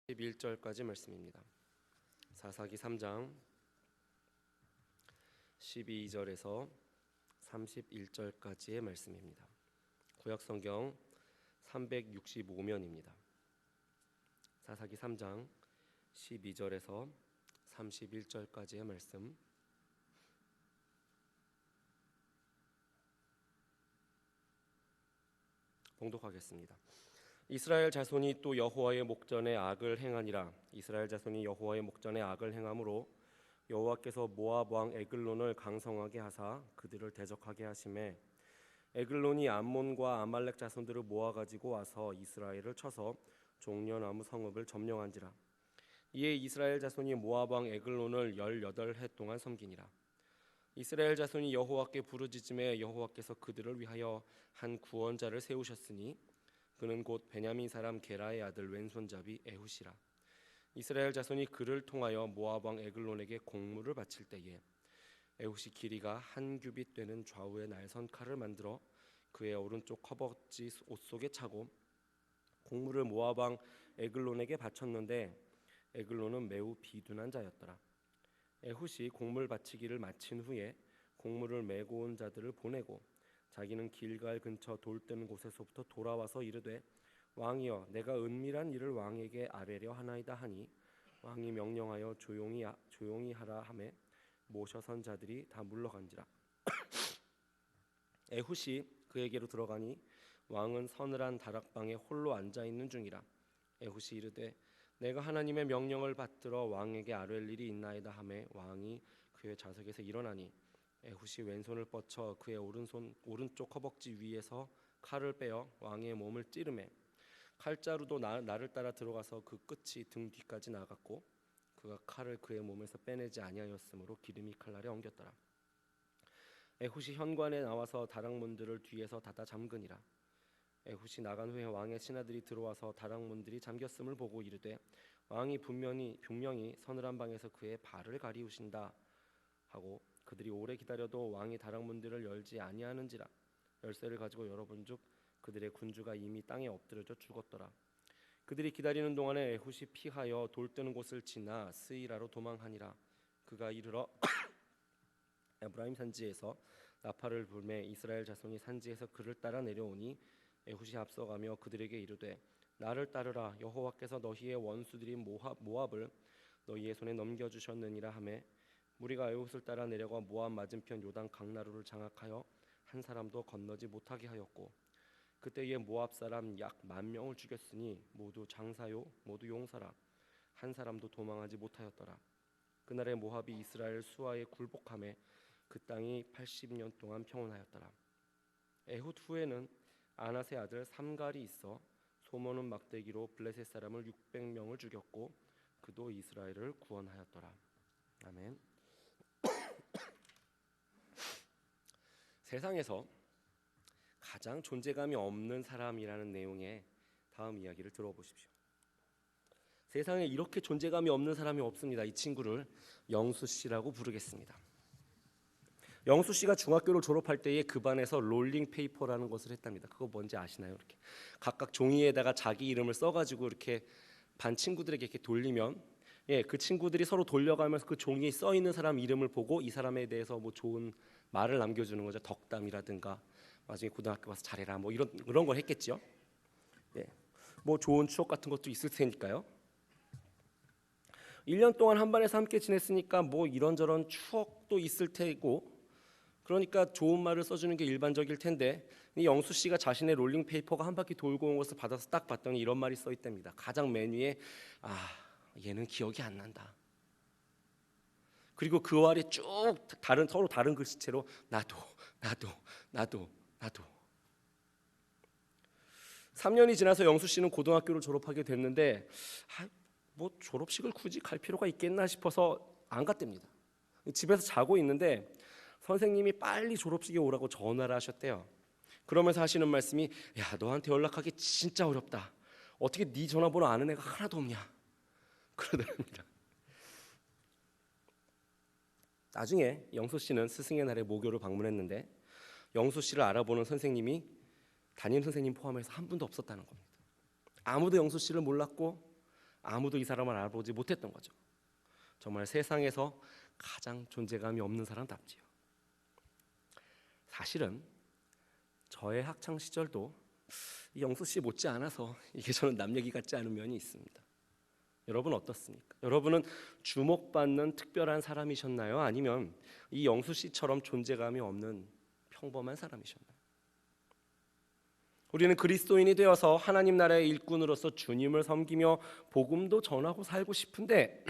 11절까지 말씀입니다. 사사기 3장 12절에서 31절까지의 말씀입니다. 구약성경 365면입니다. 사사기 3장 12절에서 31절까지의 말씀 봉독하겠습니다. 이스라엘 자손이 또 여호와의 목전에 악을 행하니라. 이스라엘 자손이 여호와의 목전에 악을 행함으로 여호와께서 모압 왕 에글론을 강성하게 하사 그들을 대적하게 하심에 에글론이 암몬과 아말렉 자손들을 모아 가지고 와서 이스라엘을 쳐서 종려나무 성읍을 점령한지라. 이에 이스라엘 자손이 모압 왕 에글론을 18해 동안 섬기니라. 이스라엘 자손이 여호와께 부르짖음에 여호와께서 그들을 위하여 한 구원자를 세우셨으니 그는 곧 베냐민 사람 게라의 아들 왼손잡이 에훗이라. 이스라엘 자손이 그를 통하여 모압 왕 에글론에게 공물을 바칠 때에 에훗이 길이가 한 규빗 되는 좌우의 날선 칼을 만들어 그의 오른쪽 허벅지 옷 속에 차고 공물을 모압 왕 에글론에게 바쳤는데 에글론은 매우 비둔한 자였더라. 에훗이 공물 바치기를 마친 후에 공물을 메고 온 자들을 보내고 자기는 길갈 근처 돌 뜨는 곳에서부터 돌아와서 이르되 왕이여 내가 은밀한 일을 왕에게 아뢰려 하나이다 하니 왕이 명령하여 조용히 하라 하매 모셔 선 자들이 다 물러간지라. 에훗이 그에게로 들어가니 왕은 서늘한 다락방에 홀로 앉아 있는 중이라. 에훗이 이르되 내가 하나님의 명령을 받들어 왕에게 아뢰릴 일이 있나이다 하매 왕이 그의 좌석에서 일어나니 에훗이 왼손을 뻗쳐 그의 오른쪽 허벅지 위에서 칼을 빼어 왕의 몸을 찌르매 칼자루도 나를 따라 들어가서 그 끝이 등 뒤까지 나갔고 그가 칼을 그의 몸에서 빼내지 아니하였으므로 기름이 칼날에 엉겼더라. 에훗이 현관에 나와서 다락문들을 뒤에서 닫아 잠그니라. 에훗이 나간 후에 왕의 신하들이 들어와서 다락문들이 잠겼음을 보고 이르되 왕이 분명히 서늘한 방에서 그의 발을 가리우신다 하고 그들이 오래 기다려도 왕이 다락문들을 열지 아니하는지라. 열쇠를 가지고 열어본즉 그들의 군주가 이미 땅에 엎드려져 죽었더라. 그들이 기다리는 동안에 에훗이 피하여 돌 뜨는 곳을 지나 스이라로 도망하니라. 그가 이르러 에브라임 산지에서 나팔을 불매 이스라엘 자손이 산지에서 그를 따라 내려오니 에훗이 앞서가며 그들에게 이르되 나를 따르라. 여호와께서 너희의 원수들인 모압을 너희의 손에 넘겨주셨느니라 하매 무리가 에훗을 따라 내려가 모압 맞은편 요단 강나루를 장악하여 한 사람도 건너지 못하게 하였고 그때에 모압 사람 약 10,000명을 죽였으니 모두 장사요 모두 용사라. 한 사람도 도망하지 못하였더라. 그날에 모압이 이스라엘 수하에 굴복하매 그 땅이 80년 동안 평온하였더라. 에훗 후에는 아낫의 아들 삼갈이 있어 소모는 막대기로 블레셋 사람을 600명을 죽였고 그도 이스라엘을 구원하였더라. 아멘. 세상에서 가장 존재감이 없는 사람이라는 내용의 다음 이야기를 들어보십시오. 세상에 이렇게 존재감이 없는 사람이 없습니다. 이 친구를 영수 씨라고 부르겠습니다. 영수 씨가 중학교를 졸업할 때에 그 반에서 롤링 페이퍼라는 것을 했답니다. 그거 뭔지 아시나요? 이렇게 각각 종이에다가 자기 이름을 써가지고 이렇게 반 친구들에게 이렇게 돌리면 그 친구들이 서로 돌려가면서 그 종이에 써 있는 사람 이름을 보고 이 사람에 대해서 뭐 좋은 말을 남겨주는 거죠. 덕담이라든가 나중에 고등학교 가서 잘해라 뭐 이런 걸 했겠죠. 뭐 좋은 추억 같은 것도 있을 테니까요. 1년 동안 한 반에서 함께 지냈으니까 뭐 이런저런 추억도 있을 테고 그러니까 좋은 말을 써주는 게 일반적일 텐데 이 영수 씨가 자신의 롤링 페이퍼가 한 바퀴 돌고 온 것을 받아서 딱 봤더니 이런 말이 써 있답니다. 가장 맨 위에 얘는 기억이 안 난다. 그리고 그 아래 쭉 서로 다른 글씨체로 나도 3년이 지나서 영수 씨는 고등학교를 졸업하게 됐는데 뭐 졸업식을 굳이 갈 필요가 있겠나 싶어서 안 갔답니다. 집에서 자고 있는데 선생님이 빨리 졸업식에 오라고 전화를 하셨대요. 그러면서 하시는 말씀이 야 너한테 연락하기 진짜 어렵다. 어떻게 네 전화번호 아는 애가 하나도 없냐 그러더랍니다. 나중에 영수 씨는 스승의 날에 모교를 방문했는데 영수 씨를 알아보는 선생님이 담임 선생님 포함해서 한 분도 없었다는 겁니다. 아무도 영수 씨를 몰랐고 아무도 이 사람을 알아보지 못했던 거죠. 정말 세상에서 가장 존재감이 없는 사람답지요. 사실은 저의 학창 시절도 영수 씨 못지 않아서 이게 저는 남 얘기 같지 않은 면이 있습니다. 여러분 어떻습니까? 여러분은 주목받는 특별한 사람이셨나요? 아니면 이 영수 씨처럼 존재감이 없는 평범한 사람이셨나요? 우리는 그리스도인이 되어서 하나님 나라의 일꾼으로서 주님을 섬기며 복음도 전하고 살고 싶은데,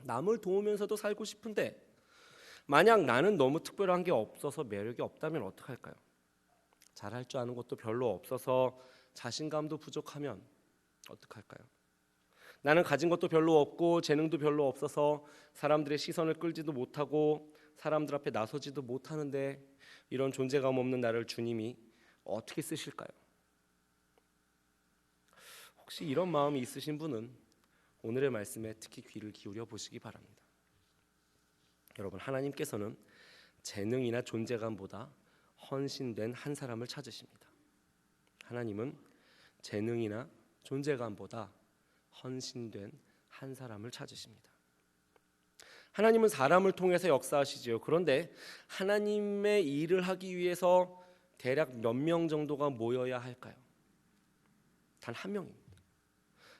남을 도우면서도 살고 싶은데, 만약 나는 너무 특별한 게 없어서 매력이 없다면 어떡할까요? 잘할 줄 아는 것도 별로 없어서 자신감도 부족하면 어떡할까요? 나는 가진 것도 별로 없고 재능도 별로 없어서 사람들의 시선을 끌지도 못하고 사람들 앞에 나서지도 못하는데, 이런 존재감 없는 나를 주님이 어떻게 쓰실까요? 혹시 이런 마음이 있으신 분은 오늘의 말씀에 특히 귀를 기울여 보시기 바랍니다. 여러분, 하나님께서는 재능이나 존재감보다 헌신된 한 사람을 찾으십니다. 하나님은 재능이나 존재감보다 헌신된 한 사람을 찾으십니다. 하나님은 사람을 통해서 역사하시지요. 그런데 하나님의 일을 하기 위해서 대략 몇 명 정도가 모여야 할까요? 단 한 명입니다.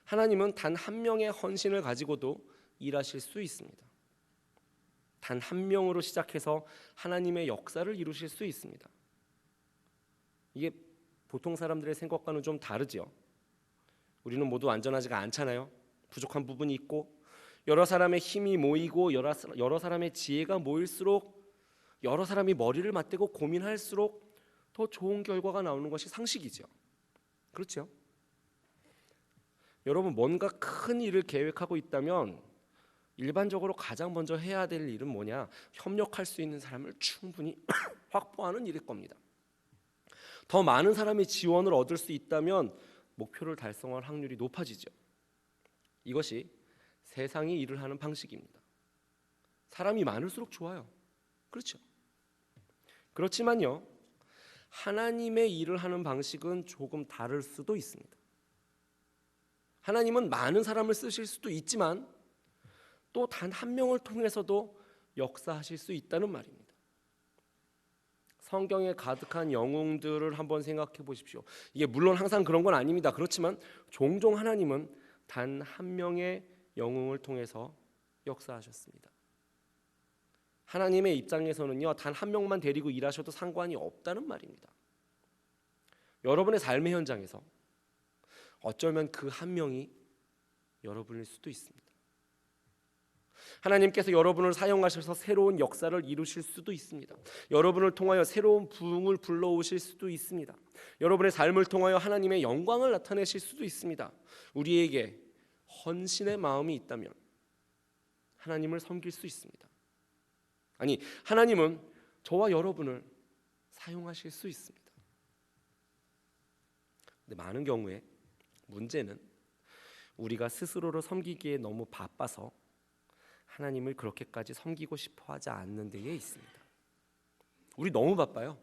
하나님은 단 한 명의 헌신을 가지고도 일하실 수 있습니다. 단 한 명으로 시작해서 하나님의 역사를 이루실 수 있습니다. 이게 보통 사람들의 생각과는 좀 다르지요. 우리는 모두 완전하지가 않잖아요. 부족한 부분이 있고, 여러 사람의 힘이 모이고 여러 사람의 지혜가 모일수록, 여러 사람이 머리를 맞대고 고민할수록 더 좋은 결과가 나오는 것이 상식이죠. 그렇죠? 여러분, 뭔가 큰 일을 계획하고 있다면 일반적으로 가장 먼저 해야 될 일은 뭐냐? 협력할 수 있는 사람을 충분히 확보하는 일일 겁니다. 더 많은 사람의 지원을 얻을 수 있다면 목표를 달성할 확률이 높아지죠. 이것이 세상이 일을 하는 방식입니다. 사람이 많을수록 좋아요. 그렇죠? 그렇지만요, 하나님의 일을 하는 방식은 조금 다를 수도 있습니다. 하나님은 많은 사람을 쓰실 수도 있지만 또 단 한 명을 통해서도 역사하실 수 있다는 말입니다. 성경에 가득한 영웅들을 한번 생각해 보십시오. 이게 물론 항상 그런 건 아닙니다. 그렇지만 종종 하나님은 단 한 명의 영웅을 통해서 역사하셨습니다. 하나님의 입장에서는요, 단 한 명만 데리고 일하셔도 상관이 없다는 말입니다. 여러분의 삶의 현장에서 어쩌면 그 한 명이 여러분일 수도 있습니다. 하나님께서 여러분을 사용하셔서 새로운 역사를 이루실 수도 있습니다. 여러분을 통하여 새로운 부흥을 불러오실 수도 있습니다. 여러분의 삶을 통하여 하나님의 영광을 나타내실 수도 있습니다. 우리에게 헌신의 마음이 있다면 하나님을 섬길 수 있습니다. 아니, 하나님은 저와 여러분을 사용하실 수 있습니다. 근데 많은 경우에 문제는 우리가 스스로를 섬기기에 너무 바빠서 하나님을 그렇게까지 섬기고 싶어 하지 않는 데에 있습니다. 우리 너무 바빠요.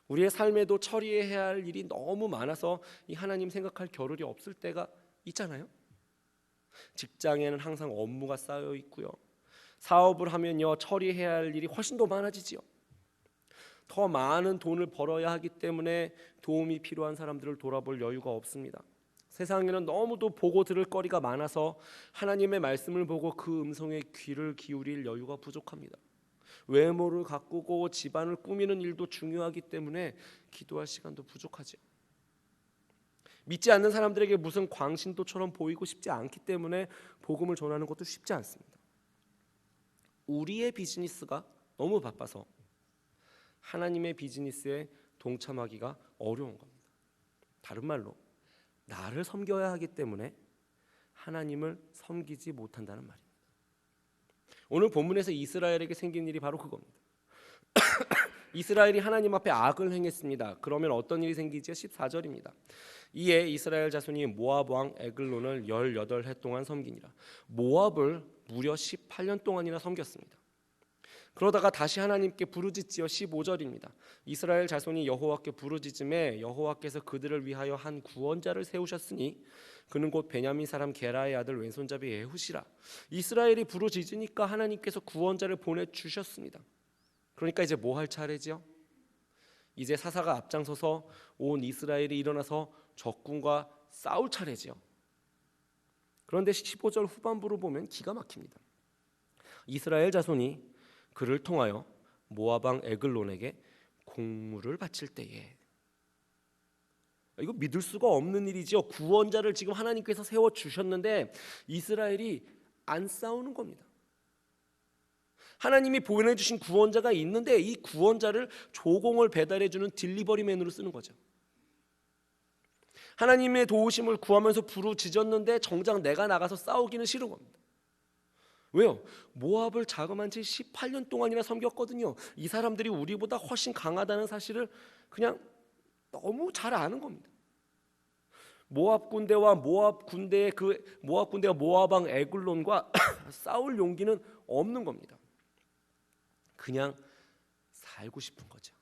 우리의 삶에도 처리해야 할 일이 너무 많아서 이 하나님 생각할 겨를이 없을 때가 있잖아요. 직장에는 항상 업무가 쌓여 있고요. 사업을 하면요, 처리해야 할 일이 훨씬 더 많아지지요. 더 많은 돈을 벌어야 하기 때문에 도움이 필요한 사람들을 돌아볼 여유가 없습니다. 세상에는 너무도 보고 들을 거리가 많아서 하나님의 말씀을 보고 그 음성에 귀를 기울일 여유가 부족합니다. 외모를 가꾸고 집안을 꾸미는 일도 중요하기 때문에 기도할 시간도 부족하죠. 믿지 않는 사람들에게 무슨 광신도처럼 보이고 싶지 않기 때문에 복음을 전하는 것도 쉽지 않습니다. 우리의 비즈니스가 너무 바빠서 하나님의 비즈니스에 동참하기가 어려운 겁니다. 다른 말로 나를 섬겨야 하기 때문에 하나님을 섬기지 못한다는 말입니다. 오늘 본문에서 이스라엘에게 생긴 일이 바로 그겁니다. 이스라엘이 하나님 앞에 악을 행했습니다. 그러면 어떤 일이 생기죠? 14절입니다. 이에 이스라엘 자손이 모압 왕 에글론을 18해 동안 섬기니라. 모압을 무려 18년 동안이나 섬겼습니다. 그러다가 다시 하나님께 부르짖지어 15절입니다. 이스라엘 자손이 여호와께 부르짖음에 여호와께서 그들을 위하여 한 구원자를 세우셨으니 그는 곧 베냐민 사람 게라의 아들 왼손잡이 에훗이라. 이스라엘이 부르짖으니까 하나님께서 구원자를 보내주셨습니다. 그러니까 이제 뭐 할 차례죠? 이제 사사가 앞장서서 온 이스라엘이 일어나서 적군과 싸울 차례죠. 그런데 15절 후반부로 보면 기가 막힙니다. 이스라엘 자손이 그를 통하여 모압 왕 에글론에게 공물을 바칠 때에, 이거 믿을 수가 없는 일이죠. 구원자를 지금 하나님께서 세워주셨는데 이스라엘이 안 싸우는 겁니다. 하나님이 보내주신 구원자가 있는데 이 구원자를 조공을 배달해주는 딜리버리맨으로 쓰는 거죠. 하나님의 도우심을 구하면서 부르짖었는데 정작 내가 나가서 싸우기는 싫은 겁니다. 왜요? 모압을 자그만 채 18년 동안이나 섬겼거든요. 이 사람들이 우리보다 훨씬 강하다는 사실을 그냥 너무 잘 아는 겁니다. 모압 군대와 모압 군대가 모압 왕 에글론과 싸울 용기는 없는 겁니다. 그냥 살고 싶은 거죠.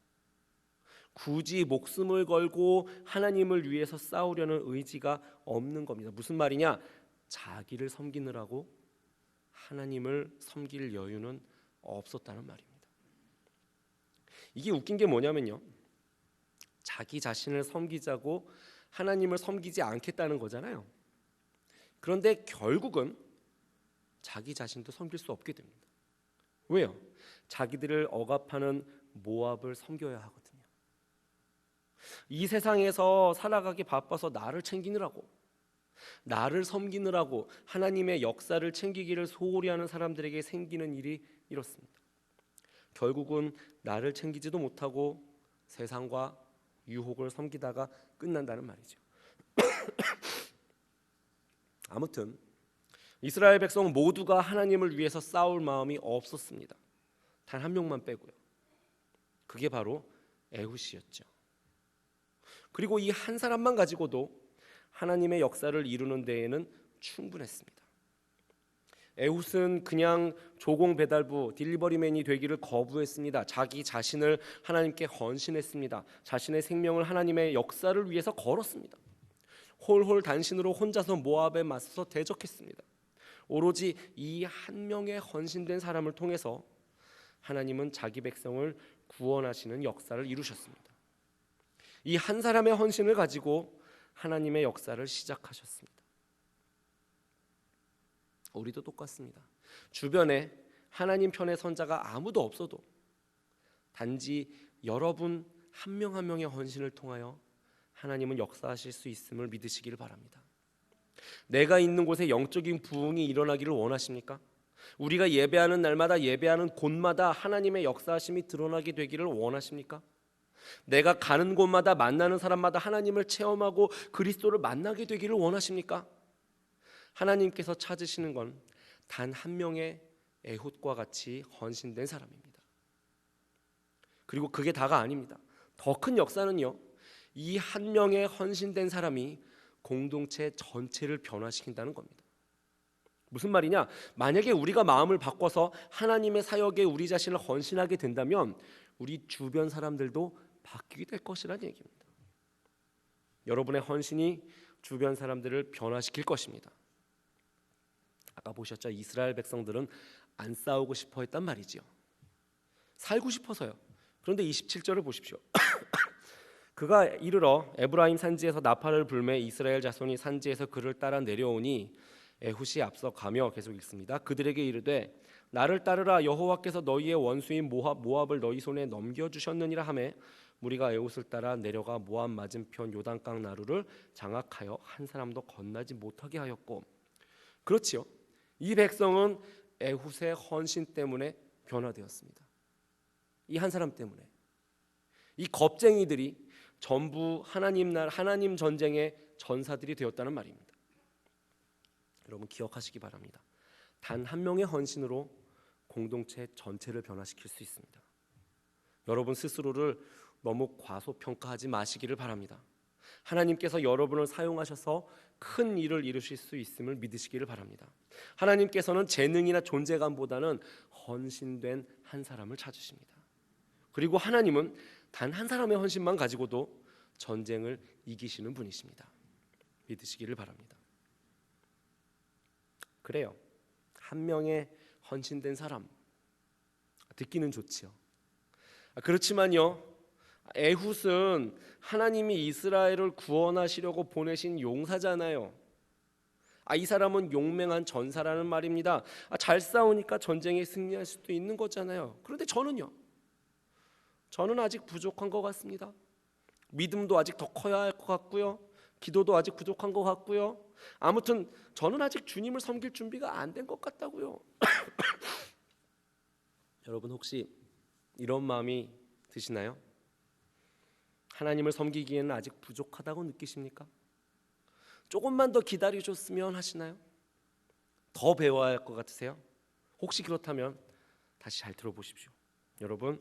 굳이 목숨을 걸고 하나님을 위해서 싸우려는 의지가 없는 겁니다. 무슨 말이냐? 자기를 섬기느라고 하나님을 섬길 여유는 없었다는 말입니다. 이게 웃긴 게 뭐냐면요, 자기 자신을 섬기자고 하나님을 섬기지 않겠다는 거잖아요. 그런데 결국은 자기 자신도 섬길 수 없게 됩니다. 왜요? 자기들을 억압하는 모압을 섬겨야 하거든요. 이 세상에서 살아가기 바빠서 나를 챙기느라고, 나를 섬기느라고 하나님의 역사를 챙기기를 소홀히 하는 사람들에게 생기는 일이 이렇습니다. 결국은 나를 챙기지도 못하고 세상과 유혹을 섬기다가 끝난다는 말이죠. 아무튼 이스라엘 백성 모두가 하나님을 위해서 싸울 마음이 없었습니다. 단 한 명만 빼고요. 그게 바로 에훗이었죠. 그리고 이 한 사람만 가지고도 하나님의 역사를 이루는 데에는 충분했습니다. 에훗은 그냥 조공 배달부 딜리버리맨이 되기를 거부했습니다. 자기 자신을 하나님께 헌신했습니다. 자신의 생명을 하나님의 역사를 위해서 걸었습니다. 홀홀 단신으로 혼자서 모압에 맞서서 대적했습니다. 오로지 이 한 명의 헌신된 사람을 통해서 하나님은 자기 백성을 구원하시는 역사를 이루셨습니다. 이 한 사람의 헌신을 가지고 하나님의 역사를 시작하셨습니다. 우리도 똑같습니다. 주변에 하나님 편의 선자가 아무도 없어도 단지 여러분 한 명 한 명의 헌신을 통하여 하나님은 역사하실 수 있음을 믿으시기를 바랍니다. 내가 있는 곳에 영적인 부흥이 일어나기를 원하십니까? 우리가 예배하는 날마다 예배하는 곳마다 하나님의 역사하심이 드러나게 되기를 원하십니까? 내가 가는 곳마다 만나는 사람마다 하나님을 체험하고 그리스도를 만나게 되기를 원하십니까? 하나님께서 찾으시는 건 단 한 명의 에훗과 같이 헌신된 사람입니다. 그리고 그게 다가 아닙니다. 더 큰 역사는요, 이 한 명의 헌신된 사람이 공동체 전체를 변화시킨다는 겁니다. 무슨 말이냐? 만약에 우리가 마음을 바꿔서 하나님의 사역에 우리 자신을 헌신하게 된다면 우리 주변 사람들도 바뀌게 될 것이라는 얘기입니다. 여러분의 헌신이 주변 사람들을 변화시킬 것입니다. 아까 보셨죠? 이스라엘 백성들은 안 싸우고 싶어 했단 말이죠. 살고 싶어서요. 그런데 27절을 보십시오. 그가 이르러 에브라임 산지에서 나팔을 불매 이스라엘 자손이 산지에서 그를 따라 내려오니 에훗이 앞서 가며, 계속 읽습니다. 그들에게 이르되 나를 따르라. 여호와께서 너희의 원수인 모압을 너희 손에 넘겨주셨느니라 하매 무리가 에훗을 따라 내려가 모압 맞은편 요단강 나루를 장악하여 한 사람도 건너지 못하게 하였고. 그렇지요. 이 백성은 에훗의 헌신 때문에 변화되었습니다. 이 한 사람 때문에. 이 겁쟁이들이 전부 하나님 전쟁의 전사들이 되었다는 말입니다. 여러분 기억하시기 바랍니다. 단 한 명의 헌신으로 공동체 전체를 변화시킬 수 있습니다. 여러분 스스로를 너무 과소평가하지 마시기를 바랍니다. 하나님께서 여러분을 사용하셔서 큰 일을 이루실 수 있음을 믿으시기를 바랍니다. 하나님께서는 재능이나 존재감보다는 헌신된 한 사람을 찾으십니다. 그리고 하나님은 단 한 사람의 헌신만 가지고도 전쟁을 이기시는 분이십니다. 믿으시기를 바랍니다. 그래요. 한 명의 헌신된 사람. 듣기는 좋지요. 그렇지만요, 에훗은 하나님이 이스라엘을 구원하시려고 보내신 용사잖아요. 이 사람은 용맹한 전사라는 말입니다. 잘 싸우니까 전쟁에 승리할 수도 있는 거잖아요. 그런데 저는 아직 부족한 것 같습니다. 믿음도 아직 더 커야 할 것 같고요. 기도도 아직 부족한 것 같고요. 아무튼 저는 아직 주님을 섬길 준비가 안 된 것 같다고요. 여러분 혹시 이런 마음이 드시나요? 하나님을 섬기기에는 아직 부족하다고 느끼십니까? 조금만 더 기다려줬으면 하시나요? 더 배워야 할 것 같으세요? 혹시 그렇다면 다시 잘 들어보십시오. 여러분,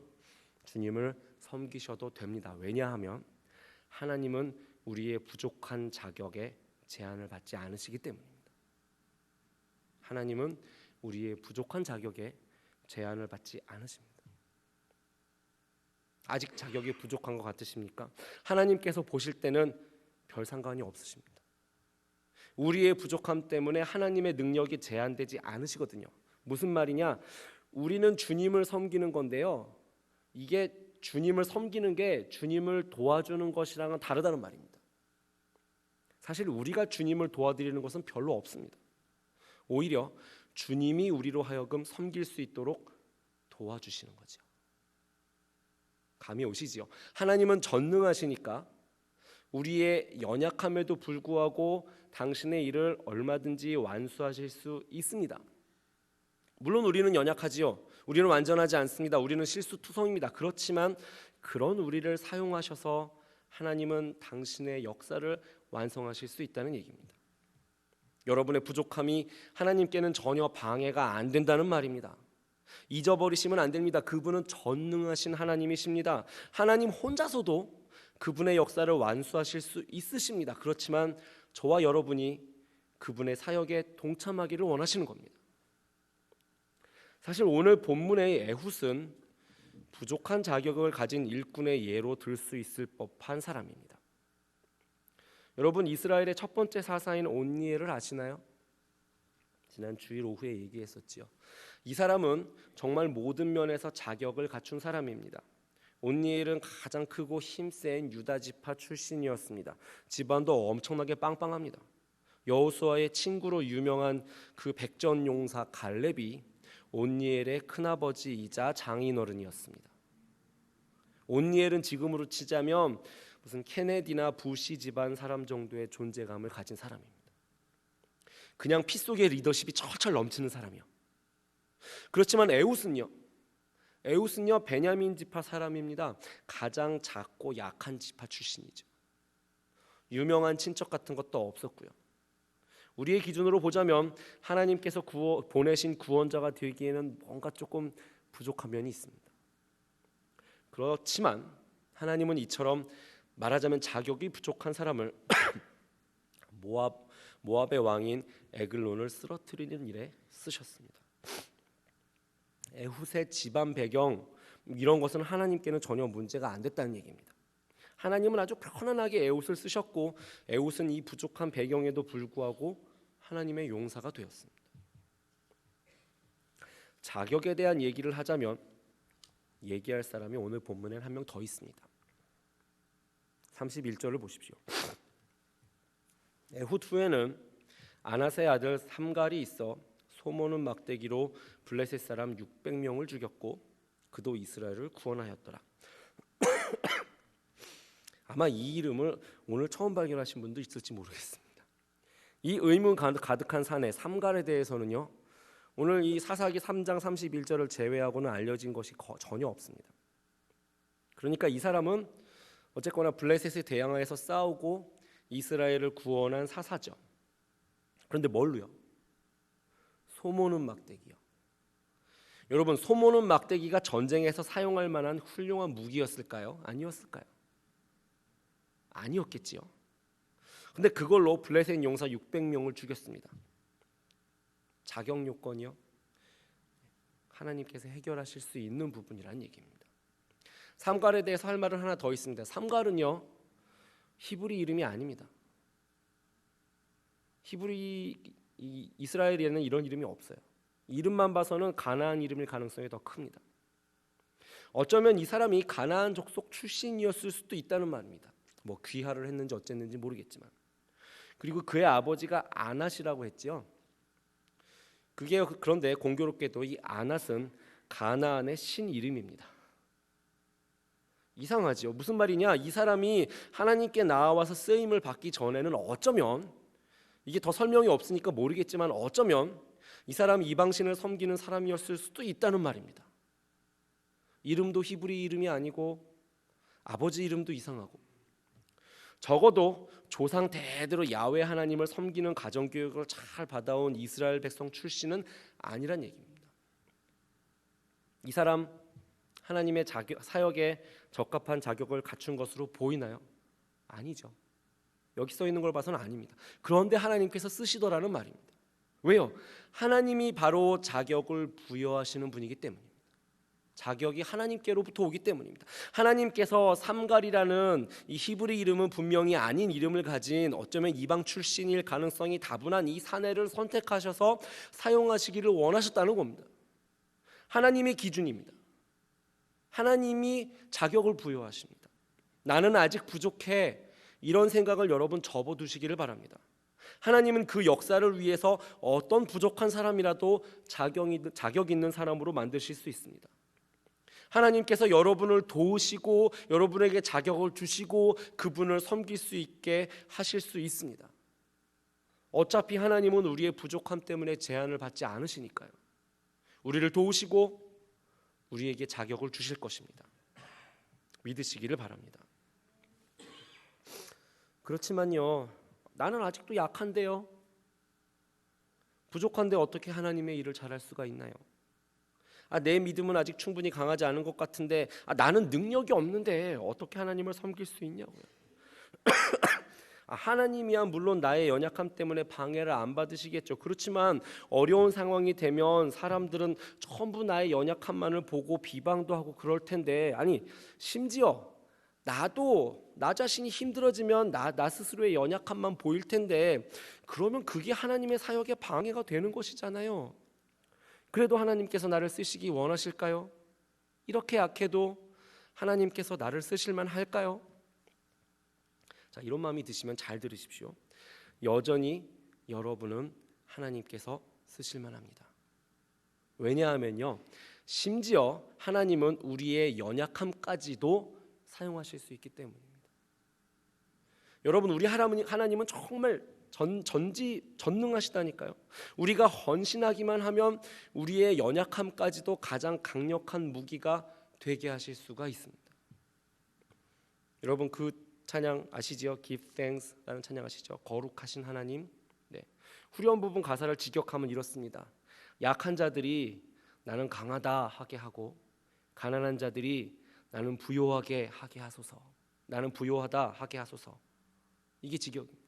주님을 섬기셔도 됩니다. 왜냐하면 하나님은 우리의 부족한 자격에 제한을 받지 않으시기 때문입니다. 하나님은 우리의 부족한 자격에 제한을 받지 않으십니다. 아직 자격이 부족한 것 같으십니까? 하나님께서 보실 때는 별 상관이 없으십니다. 우리의 부족함 때문에 하나님의 능력이 제한되지 않으시거든요. 무슨 말이냐? 우리는 주님을 섬기는 건데요, 이게 주님을 섬기는 게 주님을 도와주는 것이랑은 다르다는 말입니다. 사실 우리가 주님을 도와드리는 것은 별로 없습니다. 오히려 주님이 우리로 하여금 섬길 수 있도록 도와주시는 거죠. 감이 오시지요? 하나님은 전능하시니까 우리의 연약함에도 불구하고 당신의 일을 얼마든지 완수하실 수 있습니다. 물론 우리는 연약하지요. 우리는 완전하지 않습니다. 우리는 실수투성입니다. 그렇지만 그런 우리를 사용하셔서 하나님은 당신의 역사를 완성하실 수 있다는 얘기입니다. 여러분의 부족함이 하나님께는 전혀 방해가 안 된다는 말입니다. 잊어버리시면 안 됩니다. 그분은 전능하신 하나님이십니다. 하나님 혼자서도 그분의 역사를 완수하실 수 있으십니다. 그렇지만 저와 여러분이 그분의 사역에 동참하기를 원하시는 겁니다. 사실 오늘 본문의 에훗은 부족한 자격을 가진 일꾼의 예로 들 수 있을 법한 사람입니다. 여러분, 이스라엘의 첫 번째 사사인 온니엘을 아시나요? 지난 주일 오후에 얘기했었지요. 이 사람은 정말 모든 면에서 자격을 갖춘 사람입니다. 온니엘은 가장 크고 힘센 유다 지파 출신이었습니다. 집안도 엄청나게 빵빵합니다. 여호수아의 친구로 유명한 그 백전용사 갈렙이 온니엘의 큰아버지이자 장인어른이었습니다. 온니엘은 지금으로 치자면 무슨 케네디나 부시 집안 사람 정도의 존재감을 가진 사람입니다. 그냥 피 속에 리더십이 철철 넘치는 사람이요. 그렇지만 에훗은요 베냐민 지파 사람입니다. 가장 작고 약한 지파 출신이죠. 유명한 친척 같은 것도 없었고요. 우리의 기준으로 보자면 하나님께서 보내신 구원자가 되기에는 뭔가 조금 부족한 면이 있습니다. 그렇지만 하나님은 이처럼 말하자면 자격이 부족한 사람을 모압의 왕인 에글론을 쓰러뜨리는 일에 쓰셨습니다. 에훗의 집안 배경 이런 것은 하나님께는 전혀 문제가 안 됐다는 얘기입니다. 하나님은 아주 편안하게 에훗을 쓰셨고 에훗은 이 부족한 배경에도 불구하고 하나님의 용사가 되었습니다. 자격에 대한 얘기를 하자면 얘기할 사람이 오늘 본문엔 한 명 더 있습니다. 31절을 보십시오. 에훗 후에는 아낫의 아들 삼갈이 있어 소모는 막대기로 블레셋 사람 600명을 죽였고 그도 이스라엘을 구원하였더라. 아마 이 이름을 오늘 처음 발견하신 분도 있을지 모르겠습니다. 이 의문 가득한 사내 삼갈에 대해서는요, 오늘 이 사사기 3장 31절을 제외하고는 알려진 것이 전혀 없습니다. 그러니까 이 사람은 어쨌거나 블레셋에 대항하여서 싸우고 이스라엘을 구원한 사사죠. 그런데 뭘로요? 소모는 막대기요. 여러분, 소모는 막대기가 전쟁에서 사용할 만한 훌륭한 무기였을까요? 아니었을까요? 아니었겠지요. 근데 그걸로 블레셋 용사 600명을 죽였습니다. 자격 요건이요? 하나님께서 해결하실 수 있는 부분이라는 얘기입니다. 삼갈에 대해서 할 말은 하나 더 있습니다. 삼갈은요, 히브리 이름이 아닙니다. 히브리 이 이스라엘에는 이런 이름이 없어요. 이름만 봐서는 가나안 이름일 가능성이 더 큽니다. 어쩌면 이 사람이 가나안 족속 출신이었을 수도 있다는 말입니다. 뭐 귀화를 했는지 어쨌는지 모르겠지만. 그리고 그의 아버지가 아낫이라고 했지요. 그런데 공교롭게도 이 아낫은 가나안의 신 이름입니다. 이상하죠. 무슨 말이냐? 이 사람이 하나님께 나와서 쓰임을 받기 전에는 어쩌면, 이게 더 설명이 없으니까 모르겠지만 어쩌면 이 사람이 이방신을 섬기는 사람이었을 수도 있다는 말입니다. 이름도 히브리 이름이 아니고 아버지 이름도 이상하고, 적어도 조상 대대로 야훼 하나님을 섬기는 가정교육을 잘 받아온 이스라엘 백성 출신은 아니란 얘기입니다. 이 사람 하나님의 사역에 적합한 자격을 갖춘 것으로 보이나요? 아니죠. 여기 써 있는 걸 봐서는 아닙니다. 그런데 하나님께서 쓰시더라는 말입니다. 왜요? 하나님이 바로 자격을 부여하시는 분이기 때문입니다. 자격이 하나님께로부터 오기 때문입니다. 하나님께서 삼갈이라는 이 히브리 이름은 분명히 아닌 이름을 가진 어쩌면 이방 출신일 가능성이 다분한 이 사내를 선택하셔서 사용하시기를 원하셨다는 겁니다. 하나님의 기준입니다. 하나님이 자격을 부여하십니다. 나는 아직 부족해, 이런 생각을 여러분 접어두시기를 바랍니다. 하나님은 그 역사를 위해서 어떤 부족한 사람이라도 자격 있는 사람으로 만드실 수 있습니다. 하나님께서 여러분을 도우시고 여러분에게 자격을 주시고 그분을 섬길 수 있게 하실 수 있습니다. 어차피 하나님은 우리의 부족함 때문에 제한을 받지 않으시니까요. 우리를 도우시고 우리에게 자격을 주실 것입니다. 믿으시기를 바랍니다. 그렇지만요, 나는 아직도 약한데요, 부족한데 어떻게 하나님의 일을 잘할 수가 있나요? 내 믿음은 아직 충분히 강하지 않은 것 같은데, 나는 능력이 없는데 어떻게 하나님을 섬길 수 있냐고요. 하나님이야 물론 나의 연약함 때문에 방해를 안 받으시겠죠. 그렇지만 어려운 상황이 되면 사람들은 전부 나의 연약함만을 보고 비방도 하고 그럴 텐데, 아니 심지어 나도 나 자신이 힘들어지면 나 스스로의 연약함만 보일 텐데, 그러면 그게 하나님의 사역에 방해가 되는 것이잖아요. 그래도 하나님께서 나를 쓰시기 원하실까요? 이렇게 약해도 하나님께서 나를 쓰실만 할까요? 자, 이런 마음이 드시면 잘 들으십시오. 여전히 여러분은 하나님께서 쓰실만 합니다. 왜냐하면요, 심지어 하나님은 우리의 연약함까지도 사용하실 수 있기 때문입니다. 여러분, 우리 하나님은 정말 전능하시다니까요. 우리가 헌신하기만 하면 우리의 연약함까지도 가장 강력한 무기가 되게 하실 수가 있습니다. 여러분, 그 찬양 아시죠? Give thanks라는 찬양 아시죠? 거룩하신 하나님. 네. 후렴 부분 가사를 직역하면 이렇습니다. 약한 자들이 나는 강하다 하게 하고, 가난한 자들이 나는 부요하게 하게 하소서. 나는 부요하다 하게 하소서. 이게 직역입니다.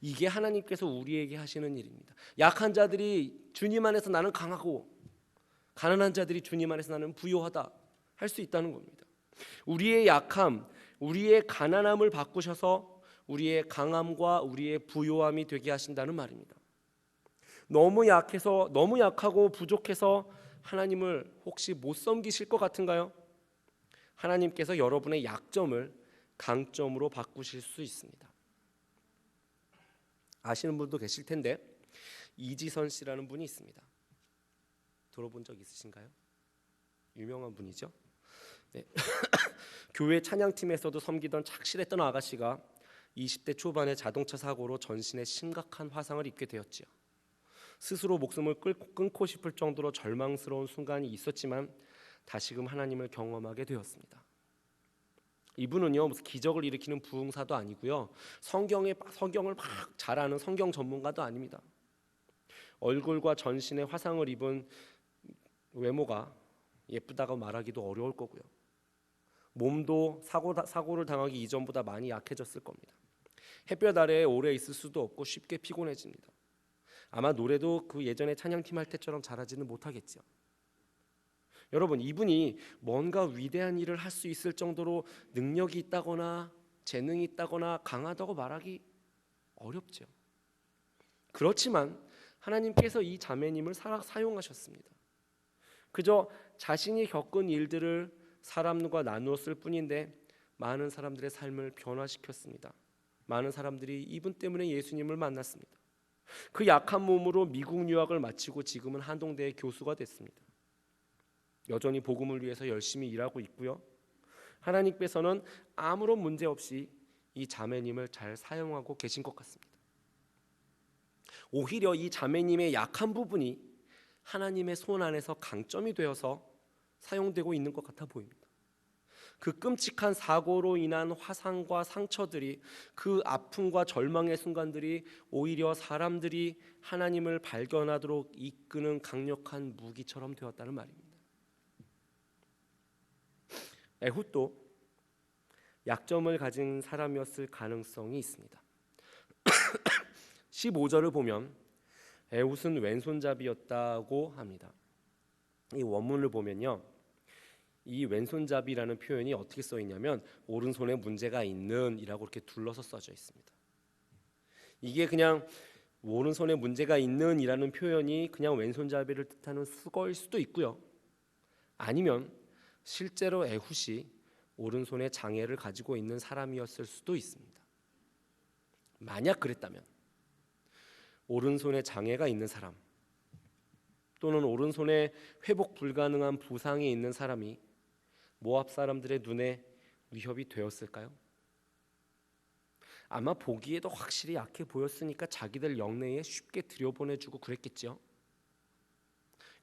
이게 하나님께서 우리에게 하시는 일입니다. 약한 자들이 주님 안에서 나는 강하고, 가난한 자들이 주님 안에서 나는 부요하다 할 수 있다는 겁니다. 우리의 약함, 우리의 가난함을 바꾸셔서 우리의 강함과 우리의 부요함이 되게 하신다는 말입니다. 너무 약하고 부족해서 하나님을 혹시 못 섬기실 것 같은가요? 하나님께서 여러분의 약점을 강점으로 바꾸실 수 있습니다. 아시는 분도 계실 텐데, 이지선 씨라는 분이 있습니다. 들어본 적 있으신가요? 유명한 분이죠. 네. 교회 찬양팀에서도 섬기던 착실했던 아가씨가 20대 초반에 자동차 사고로 전신에 심각한 화상을 입게 되었지요. 스스로 목숨을 끊고 싶을 정도로 절망스러운 순간이 있었지만 다시금 하나님을 경험하게 되었습니다. 이분은요, 무슨 기적을 일으키는 부흥사도 아니고요, 성경을 막 잘 아는 성경 전문가도 아닙니다. 얼굴과 전신에 화상을 입은 외모가 예쁘다고 말하기도 어려울 거고요, 몸도 사고를 당하기 이전보다 많이 약해졌을 겁니다. 햇볕 아래에 오래 있을 수도 없고 쉽게 피곤해집니다. 아마 노래도 그 예전에 찬양팀 할 때처럼 잘하지는 못하겠죠. 여러분, 이분이 뭔가 위대한 일을 할 수 있을 정도로 능력이 있다거나 재능이 있다거나 강하다고 말하기 어렵죠. 그렇지만 하나님께서 이 자매님을 사용하셨습니다. 그저 자신이 겪은 일들을 사람과 나누었을 뿐인데 많은 사람들의 삶을 변화시켰습니다. 많은 사람들이 이분 때문에 예수님을 만났습니다. 그 약한 몸으로 미국 유학을 마치고 지금은 한동대의 교수가 됐습니다. 여전히 복음을 위해서 열심히 일하고 있고요. 하나님께서는 아무런 문제 없이 이 자매님을 잘 사용하고 계신 것 같습니다. 오히려 이 자매님의 약한 부분이 하나님의 손 안에서 강점이 되어서 사용되고 있는 것 같아 보입니다. 그 끔찍한 사고로 인한 화상과 상처들이, 그 아픔과 절망의 순간들이 오히려 사람들이 하나님을 발견하도록 이끄는 강력한 무기처럼 되었다는 말입니다. 에훗도 약점을 가진 사람이었을 가능성이 있습니다. 15절을 보면 에훗은 왼손잡이였다고 합니다. 이 원문을 보면요, 이 왼손잡이라는 표현이 어떻게 써 있냐면 오른손에 문제가 있는 이라고 이렇게 둘러서 써져 있습니다. 이게 그냥 오른손에 문제가 있는 이라는 표현이 그냥 왼손잡이를 뜻하는 수거일 수도 있고요, 아니면 실제로 에훗이 오른손에 장애를 가지고 있는 사람이었을 수도 있습니다. 만약 그랬다면 오른손에 장애가 있는 사람 또는 오른손에 회복 불가능한 부상이 있는 사람이 모압 사람들의 눈에 위협이 되었을까요? 아마 보기에도 확실히 약해 보였으니까 자기들 영내에 쉽게 들여보내주고 그랬겠죠.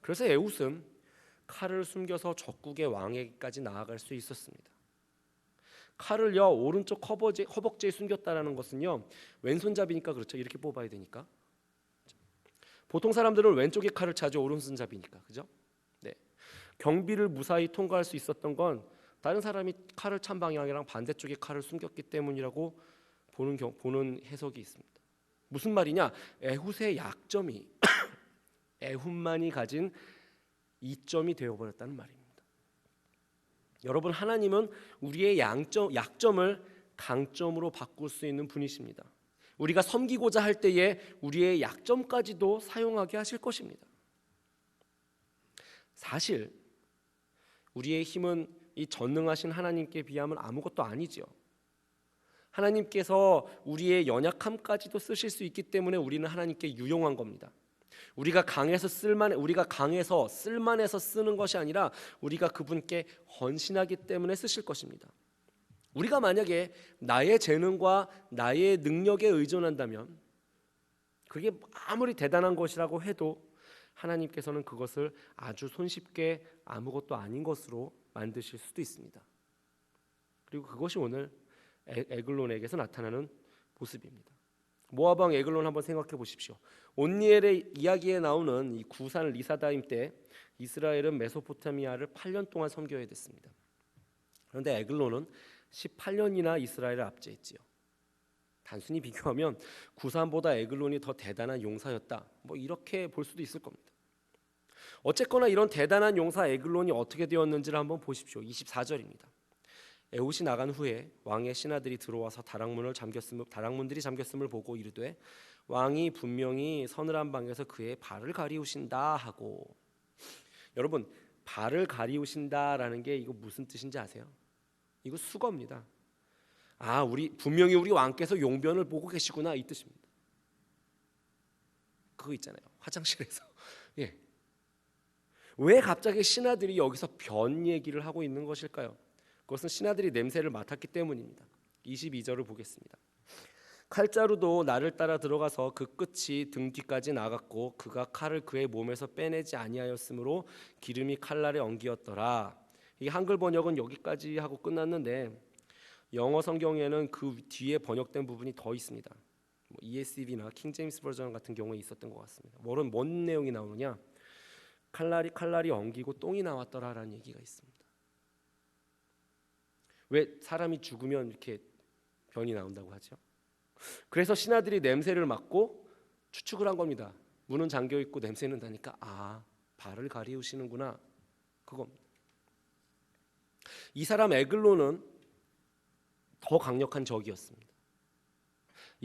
그래서 에훗은 칼을 숨겨서 적국의 왕에게까지 나아갈 수 있었습니다. 칼을요 오른쪽 허벅지에 숨겼다라는 것은요, 왼손잡이니까 그렇죠. 이렇게 뽑아야 되니까. 보통 사람들은 왼쪽에 칼을 차죠. 오른손잡이니까. 그죠? 네. 경비를 무사히 통과할 수 있었던 건 다른 사람이 칼을 찬 방향이랑 반대쪽에 칼을 숨겼기 때문이라고 보는 해석이 있습니다. 무슨 말이냐? 에훗의 약점이 에훗만이 가진 이점이 되어버렸다는 말입니다. 여러분, 하나님은 우리의 약점을 강점으로 바꿀 수 있는 분이십니다. 우리가 섬기고자 할 때에 우리의 약점까지도 사용하게 하실 것입니다. 사실 우리의 힘은 이 전능하신 하나님께 비하면 아무것도 아니지요. 하나님께서 우리의 연약함까지도 쓰실 수 있기 때문에 우리는 하나님께 유용한 겁니다. 우리가 강해서 쓸만해서 쓰는 것이 아니라 우리가 그분께 헌신하기 때문에 쓰실 것입니다. 우리가 만약에 나의 재능과 나의 능력에 의존한다면 그게 아무리 대단한 것이라고 해도 하나님께서는 그것을 아주 손쉽게 아무것도 아닌 것으로 만드실 수도 있습니다. 그리고 그것이 오늘 에글론에게서 나타나는 모습입니다. 모압 왕 에글론 한번 생각해 보십시오. 온니엘의 이야기에 나오는 이 구산 리사다임 때 이스라엘은 메소포타미아를 8년 동안 섬겨야 됐습니다. 그런데 에글론은 18년이나 이스라엘을 압제했지요. 단순히 비교하면 구산보다 에글론이 더 대단한 용사였다, 이렇게 볼 수도 있을 겁니다. 어쨌거나 이런 대단한 용사 에글론이 어떻게 되었는지를 한번 보십시오. 24절입니다. 에훗이 나간 후에 왕의 신하들이 들어와서 다락문들이 잠겼음을 보고 이르되 왕이 분명히 서늘한 방에서 그의 발을 가리우신다 하고. 여러분, 발을 가리우신다라는 게 이거 무슨 뜻인지 아세요? 이거 수거입니다. 분명히 우리 왕께서 용변을 보고 계시구나, 이 뜻입니다. 그거 있잖아요, 화장실에서. 예. 왜 갑자기 신하들이 여기서 변 얘기를 하고 있는 것일까요? 그것은 신하들이 냄새를 맡았기 때문입니다. 22절을 보겠습니다. 칼자루도 나를 따라 들어가서 그 끝이 등 뒤까지 나갔고 그가 칼을 그의 몸에서 빼내지 아니하였으므로 기름이 칼날에 엉기었더라. 이 한글 번역은 여기까지 하고 끝났는데 영어 성경에는 그 뒤에 번역된 부분이 더 있습니다. ESV나 킹제임스 버전 같은 경우에 있었던 것 같습니다. 뭔 내용이 나오느냐? 칼날이 엉기고 똥이 나왔더라라는 얘기가 있습니다. 왜 사람이 죽으면 이렇게 변이 나온다고 하죠? 그래서 신하들이 냄새를 맡고 추측을 한 겁니다. 문은 잠겨 있고 냄새는 나니까 발을 가리우시는구나, 그겁니다. 이 사람 에글론은 더 강력한 적이었습니다.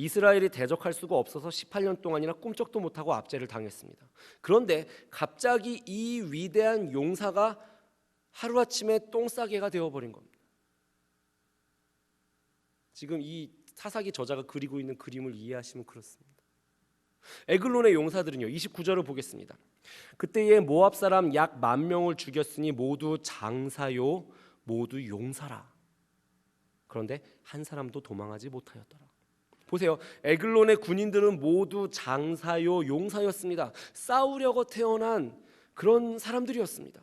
이스라엘이 대적할 수가 없어서 18년 동안이나 꿈쩍도 못하고 압제를 당했습니다. 그런데 갑자기 이 위대한 용사가 하루아침에 똥싸개가 되어버린 겁니다. 지금 이 사사기 저자가 그리고 있는 그림을 이해하시면 그렇습니다. 에글론의 용사들은요, 29절을 보겠습니다. 그때에 모압 사람 약 10,000명을 죽였으니 모두 장사요 모두 용사라. 그런데 한 사람도 도망하지 못하였더라. 보세요. 에글론의 군인들은 모두 장사요 용사였습니다. 싸우려고 태어난 그런 사람들이었습니다.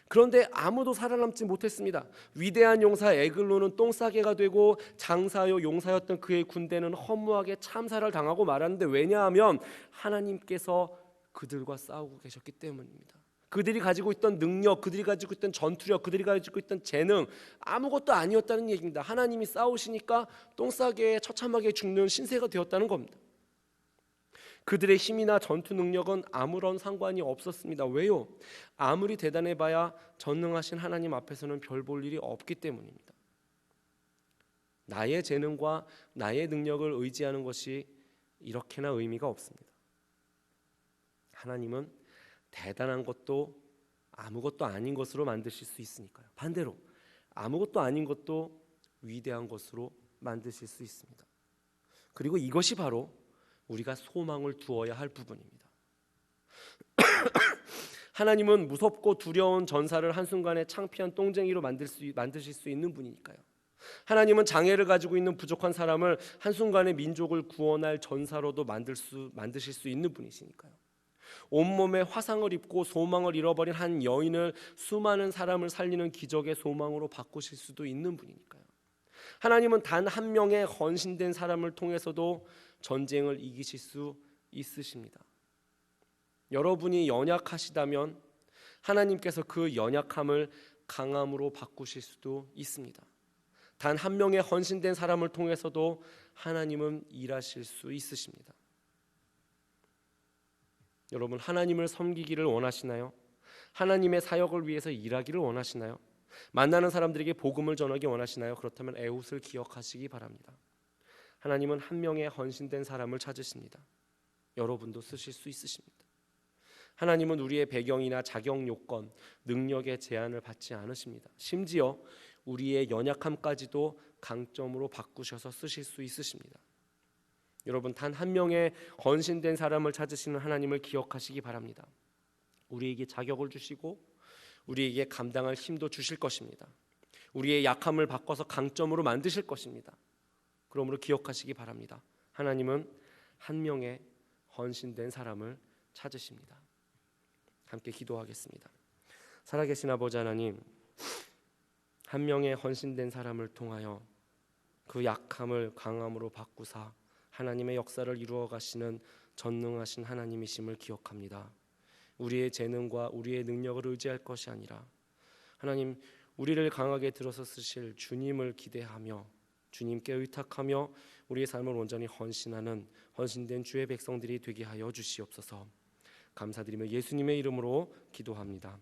그런데 아무도 살아남지 못했습니다. 위대한 용사 에글론은 똥싸개가 되고 장사요 용사였던 그의 군대는 허무하게 참사를 당하고 말았는데, 왜냐하면 하나님께서 그들과 싸우고 계셨기 때문입니다. 그들이 가지고 있던 능력, 그들이 가지고 있던 전투력, 그들이 가지고 있던 재능, 아무것도 아니었다는 얘기입니다. 하나님이 싸우시니까 똥싸개에 처참하게 죽는 신세가 되었다는 겁니다. 그들의 힘이나 전투 능력은 아무런 상관이 없었습니다. 왜요? 아무리 대단해봐야 전능하신 하나님 앞에서는 별 볼 일이 없기 때문입니다. 나의 재능과 나의 능력을 의지하는 것이 이렇게나 의미가 없습니다. 하나님은 대단한 것도 아무것도 아닌 것으로 만드실 수 있으니까요. 반대로 아무것도 아닌 것도 위대한 것으로 만드실 수 있습니다. 그리고 이것이 바로 우리가 소망을 두어야 할 부분입니다. 하나님은 무섭고 두려운 전사를 한순간에 창피한 똥쟁이로 만드실 수 있는 분이니까요. 하나님은 장애를 가지고 있는 부족한 사람을 한순간에 민족을 구원할 전사로도 만드실 수 있는 분이시니까요. 온몸에 화상을 입고 소망을 잃어버린 한 여인을 수많은 사람을 살리는 기적의 소망으로 바꾸실 수도 있는 분이니까요. 하나님은 단 한 명의 헌신된 사람을 통해서도 전쟁을 이기실 수 있으십니다. 여러분이 연약하시다면 하나님께서 그 연약함을 강함으로 바꾸실 수도 있습니다. 단 한 명의 헌신된 사람을 통해서도 하나님은 일하실 수 있으십니다. 여러분, 하나님을 섬기기를 원하시나요? 하나님의 사역을 위해서 일하기를 원하시나요? 만나는 사람들에게 복음을 전하기 원하시나요? 그렇다면 에훗을 기억하시기 바랍니다. 하나님은 한 명의 헌신된 사람을 찾으십니다. 여러분도 쓰실 수 있으십니다. 하나님은 우리의 배경이나 자격 요건, 능력의 제한을 받지 않으십니다. 심지어 우리의 연약함까지도 강점으로 바꾸셔서 쓰실 수 있으십니다. 여러분, 단 한 명의 헌신된 사람을 찾으시는 하나님을 기억하시기 바랍니다. 우리에게 자격을 주시고 우리에게 감당할 힘도 주실 것입니다. 우리의 약함을 바꿔서 강점으로 만드실 것입니다. 그러므로 기억하시기 바랍니다. 하나님은 한 명의 헌신된 사람을 찾으십니다. 함께 기도하겠습니다. 살아계신 아버지 하나님, 한 명의 헌신된 사람을 통하여 그 약함을 강함으로 바꾸사 하나님의 역사를 이루어 가시는 전능하신 하나님이심을 기억합니다. 우리의 재능과 우리의 능력을 의지할 것이 아니라 하나님, 우리를 강하게 들어서 쓰실 주님을 기대하며 주님께 의탁하며 우리의 삶을 온전히 헌신하는 헌신된 주의 백성들이 되게 하여 주시옵소서. 감사드리며 예수님의 이름으로 기도합니다.